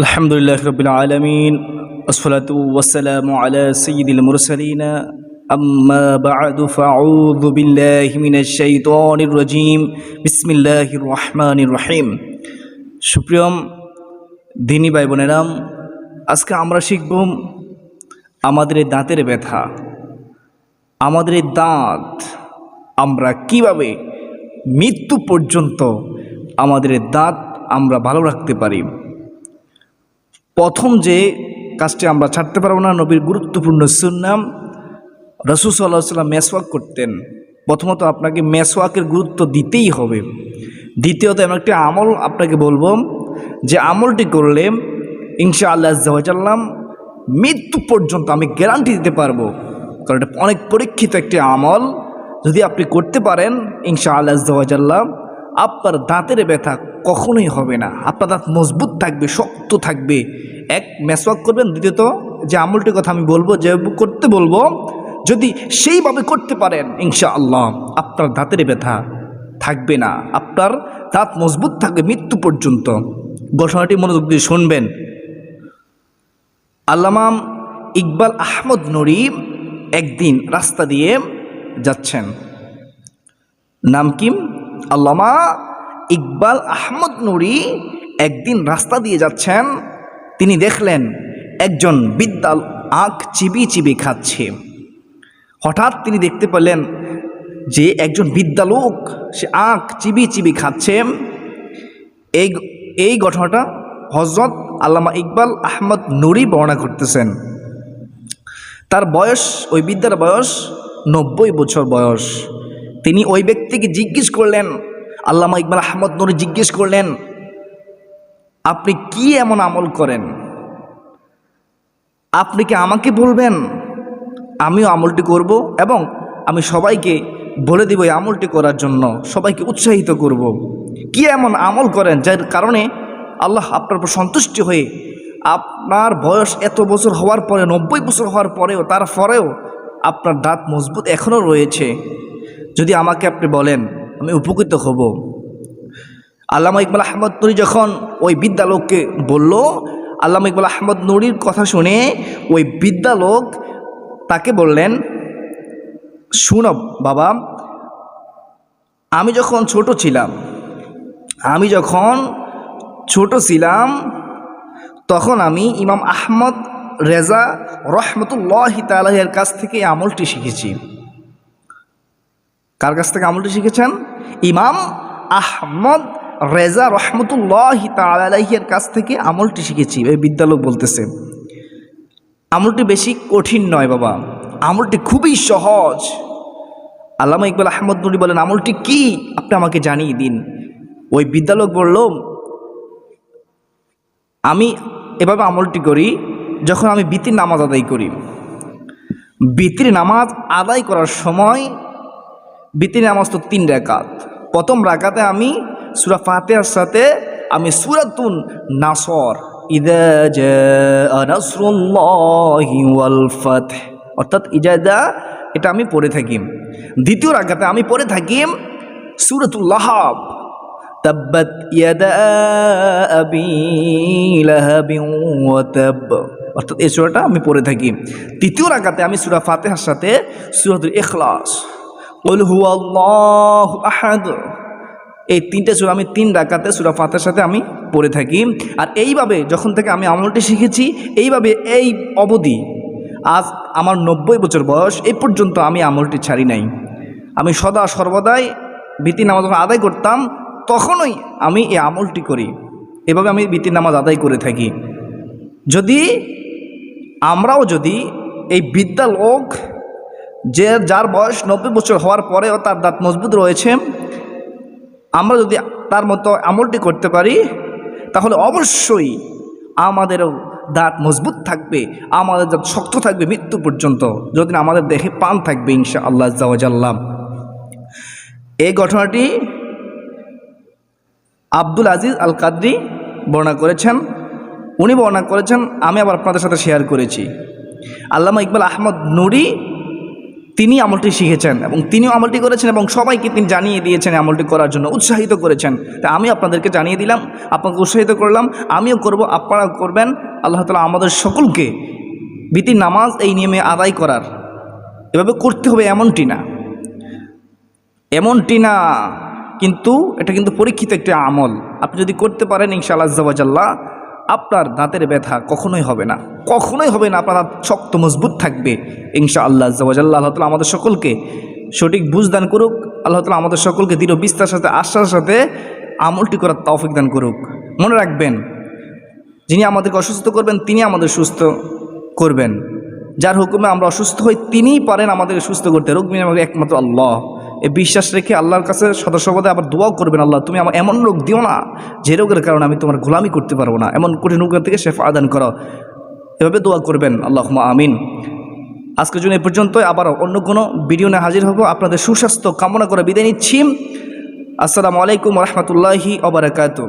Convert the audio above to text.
আলহামদুলিল্লাহ রাব্বিল আলামিন আসসালাতু ওয়াসসালামু আলা সাইয়্যিদিল মুরসালিন আম্মা বা'দু ফাআউযু বিল্লাহি মিনাশ শাইতানির রাজীম বিসমিল্লাহির রহমানির রহিম। সুপ্রিয় দিনী ভাই বোনেরা, আজকে আমরা শিখব আমাদের এই দাঁতের ব্যথা, আমাদের এই দাঁত আমরা কিভাবে মৃত্যু পর্যন্ত আমাদের এই দাঁত আমরা ভালো রাখতে পারি। প্রথম যে কাজটি আমরা ছাড়তে পারবো না, নবীর গুরুত্বপূর্ণ সুন্নাহ, রাসূল সাল্লাল্লাহু আলাইহি ওয়াসাল্লাম মেসওয়াক করতেন। প্রথমত আপনাকে মেসওয়াকের গুরুত্ব দিতেই হবে। দ্বিতীয়ত আমি একটি আমল আপনাকে বলবো, যে আমলটি করলে ইনশাআল্লাহ আজ্জা ওয়া জাল্লা মৃত্যু পর্যন্ত আমি গ্যারান্টি দিতে পারবো, কারণ এটা অনেক পরীক্ষিত একটি আমল। যদি আপনি করতে পারেন ইনশাআল্লাহ আজ্জা ওয়া জাল্লা আপনার দাঁতের ব্যথা কখনোই হবে না, আপনার দাঁত মজবুত থাকবে, শক্ত থাকবে। এক, মেসওয়াক করবেন। দ্বিতীয়ত যে আমলটির কথা আমি বলবো, যে করতে বলবো, যদি সেইভাবে করতে পারেন ইনশাআল্লাহ আপনার দাঁতের ব্যথা থাকবে না, আপনার দাঁত মজবুত থাকবে মৃত্যু পর্যন্ত। ঘটনাটি মনোযোগ দিয়ে শুনবেন। আল্লামা ইকবাল আহমদ নুরি একদিন রাস্তা দিয়ে যাচ্ছেন। নাম কি? আল্লামা ইকবাল আহমদ নুরি একদিন রাস্তা দিয়ে যাচ্ছেন। তিনি দেখলেন একজন বৃদ্ধা আখ চিবি চিবি খাচ্ছে। হঠাৎ তিনি দেখতে পেলেন যে একজন বৃদ্ধা লোক সে আখ চিবি চিবি খাচ্ছে। এই ঘটনাটা হযরত আল্লামা ইকবাল আহমদ নুরি বর্ণনা করতেছেন। তার বয়স, ওই বৃদ্ধার বয়স 90 বছর বয়স। তিনি ওই ব্যক্তিকে জিজ্ঞেস করলেন, আল্লামা ইকবাল আহমদ নুরি জিজ্ঞেস করলেন, আপনি কি এমন আমল করেন? আপনি কি আমাকে বলবেন? আমিও আমলটি করব এবং আমি সবাইকে বলে দিব এই আমলটি করার জন্য, সবাইকে উৎসাহিত করব। কি এমন আমল করেন যার কারণে আল্লাহ আপনার উপর সন্তুষ্ট হয়ে, আপনার বয়স এত বছর হওয়ার পরে, 90 বছর হওয়ার পরেও, তারপরেও আপনার দাঁত মজবুত এখনও রয়েছে? যদি আমাকে আপনি বলেন আমি উপকৃত হব। আল্লামা ইকবাল আহমদ নুরি যখন ওই বৃদ্ধা লোককে বলল, আল্লামা ইকবাল আহমদ নুরির কথা শুনে ওই বৃদ্ধা লোক তাকে বললেন, শুনো বাবা, আমি যখন ছোট ছিলাম তখন আমি ইমাম আহমদ রেজা রহমতুল্লাহি তাআলার কাছ থেকে এই আমলটি শিখেছি। কার কাছ থেকে আমলটি শিখেছেন? ইমাম আহমদ রেজা রহমতুল্লাহি তাআলার কাছ থেকে আমলটি শিখেছি। এই বিদ্যালোক বলতেছে আমলটি বেশি কঠিন নয় বাবা, আমলটি খুবই সহজ। আল্লামা ইকবাল আহমদ নুরি বলেন, আমলটি কি আপনি আমাকে জানিয়ে দিন। ওই বিদ্যালোক বলল, আমি এভাবে আমলটি করি যখন আমি বিতির নামাজ আদায় করি। বিতির নামাজ আদায় করার সময়, বিতির নামাজ তো 3 রাকাত। প্রথম রাকাতে আমি সূরা ফাতিহার সাথে আমি সূরাতুন নাসর, ইযা জাআ নাসরুল্লাহি ওয়াল ফাতহ, অর্থাৎ ইজাদা, এটা আমি পড়ে থাকি। দ্বিতীয় রাকাতে আমি পড়ে থাকি সূরাতুল লাহাব, তাব্বাত ইয়াদা আবি লাহাবিন ওয়া তাব, অর্থাৎ এই সূরাটা আমি পড়ে থাকি। তৃতীয় রাকাতে আমি সূরা ফাতিহার সাথে সূরাতুল ইখলাস, কুল হুয়াল্লাহু আহাদ, এই 3টে সূরা আমি 3 রাকাতে সূরা ফাতিহার সাথে আমি পড়ে থাকি। আর এইভাবে যখন থেকে আমি আমলটি শিখেছি, এইভাবে এই অবধি আজ আমার 90 বছর বয়স, এই পর্যন্ত আমি আমলটি ছাড়ি নাই। আমি সদা সর্বদাই বিতির নামাজ যখন আদায় করতাম তখনই আমি এই আমলটি করি। এভাবে আমি বিতির নামাজ আদায় করে থাকি। যদি আমরাও যদি এই বৃদ্ধা লোক, যার বয়স 90 বছর হওয়ার পরেও তার দাঁত মজবুত রয়েছে, আমরা যদি তার মতো আমলটি করতে পারি, তাহলে অবশ্যই আমাদেরও দাঁত মজবুত থাকবে, আমাদের দাঁত শক্ত থাকবে মৃত্যু পর্যন্ত, যদি আমাদের দেহে প্রাণ থাকবে ইনশাআল্লাহ আজ্জা ওয়া জাল্লা। এই ঘটনাটি আব্দুল আজিজ আল কাদরি বর্ণনা করেছেন। উনি বর্ণনা করেছেন, আমি আবার আপনাদের সাথে শেয়ার করেছি। আল্লামা ইকবাল আহমদ নুরি তিনি আমলটি শিখেছেন এবং তিনিও আমলটি করেছেন এবং সবাইকে তিনি জানিয়ে দিয়েছেন আমলটি করার জন্য, উৎসাহিত করেছেন। তাই আমি আপনাদেরকে জানিয়ে দিলাম, আপনাকে উৎসাহিত করলাম, আমিও করব, আপনারাও করবেন। আল্লাহ তাআলা আমাদের সকলকে বিতির নামাজ এই নিয়মে আদায় করার, এভাবে করতে হবে এমনটি না, কিন্তু এটা কিন্তু পরীক্ষিত একটা আমল। আপনি যদি করতে পারেন ইনশাআল্লাহ আজ্জা ওয়া জাল্লা আপনার দাঁতের ব্যথা কখনোই হবে না, আপনার দাঁত শক্ত মজবুত থাকবে ইনশাআল্লাহ আজ্জা ওয়া জাল্লা। আল্লাহ তাআলা আমাদের সকলকে সঠিক বুঝ দান করুক। আল্লাহ তাআলা আমাদের সকলকে দৃঢ় বিশ্বাসের সাথে, আশ্বাসের সাথে আমলটি করার তৌফিক দান করুক। মনে রাখবেন, যিনি আমাদেরকে অসুস্থ করবেন তিনি আমাদের সুস্থ করবেন। যার হুকুমে আমরা অসুস্থ হই তিনিই পারেন আমাদেরকে সুস্থ করতে। রোগ বিনিময় একমাত্র আল্লাহ। এই বিশ্বাস রেখে আল্লাহর কাছে সদা আবার দোয়াও করবেন, আল্লাহ তুমি আমার এমন রোগ দিও না যে রোগের কারণে আমি তোমার গোলামি করতে পারবো না, এমন কঠিন রোগের থেকে শেফা দান করো, এভাবে দোয়া করবেন। আল্লাহুম্মা আমিন। আজকের জন্য এই পর্যন্ত, আবার অন্য কোনো ভিডিও নিয়ে হাজির হব। আপনাদের সুস্বাস্থ্য কামনা করে বিদায় নিচ্ছি। আসসালামু আলাইকুম ওয়া রাহমাতুল্লাহি ওয়া বারাকাতুহু।